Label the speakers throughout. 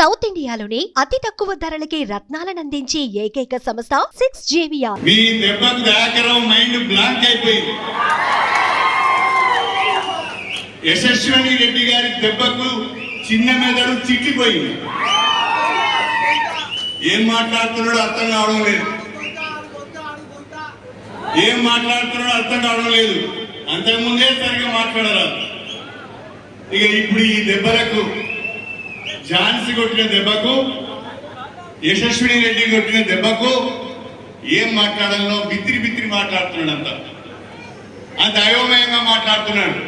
Speaker 1: South ఇండియాలోని అతి తక్కువ ధరలకి రత్నాలను అందించే ఏకైక సంస్థ 6JVR.
Speaker 2: మీ దెబ్బకు దాకరం మైండ్ బ్లాంక్ అయిపోయింది. యశస్విని రెడ్డి గారి దెబ్బకు చిన్న మెదడు చిక్కిపోయింది. ఏం మాట్లాడుతున్నాడో అర్థం కావడం లేదు. ఏం మాట్లాడుతున్నాడో అర్థం కావడం లేదు. అంతకుముందే సరిగా మాట్లాడరాదు. ఇక ఇప్పుడు ఈ దెబ్బలకు, ఝాన్సీ కొట్టిన దెబ్బకు, యశస్విని రెడ్డి కొట్టిన దెబ్బకు ఏం మాట్లాడాలో బిత్తిరి బిత్తిరి మాట్లాడుతున్నాడు. అంత అయోమయంగా మాట్లాడుతున్నాడు.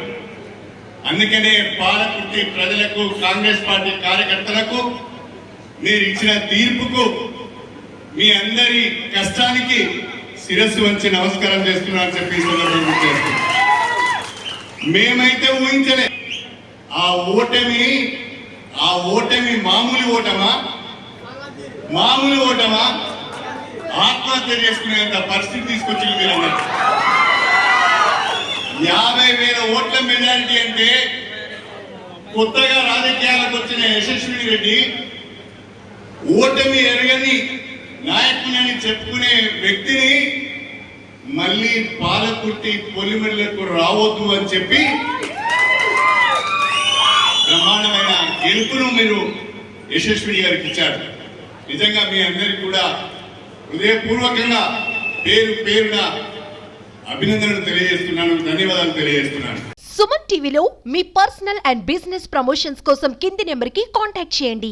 Speaker 2: అందుకనే పాలకుర్తి ప్రజలకు, కాంగ్రెస్ పార్టీ కార్యకర్తలకు మీరు ఇచ్చిన తీర్పుకు, మీ అందరి కష్టానికి శిరస్సు వంచి నమస్కారం చేస్తున్నారని చెప్పి చేస్తున్నాం. మేమైతే ఊహించలే ఆ ఓటమి మామూలు ఓటమా ఆత్మహత్య చేసుకునేంత పరిస్థితి తీసుకొచ్చింది మీరందరూ. 50,000 ఓట్ల మెజారిటీ అంటే కొత్తగా రాజకీయాలకు వచ్చిన యశస్విని రెడ్డి ఓటమి ఎరగని నాయకులని చెప్పుకునే వ్యక్తిని మళ్ళీ పాలకుర్తి పొలిమెళ్లకు రావద్దు అని చెప్పి బ్రహ్మాండమైన గెలుపును మీరు యశస్విని గారికి ఇచ్చారు. నిజంగా మీ అందరికీ కూడా హృదయపూర్వకంగా పేరున అభినందనలు తెలియజేస్తున్నాను, ధన్యవాదాలు తెలియజేస్తున్నాను.
Speaker 1: సుమన్ టీవీలో మీ పర్సనల్ అండ్ బిజినెస్ ప్రమోషన్స్ కోసం కింది నెంబర్కి కాంటాక్ట్ చేయండి.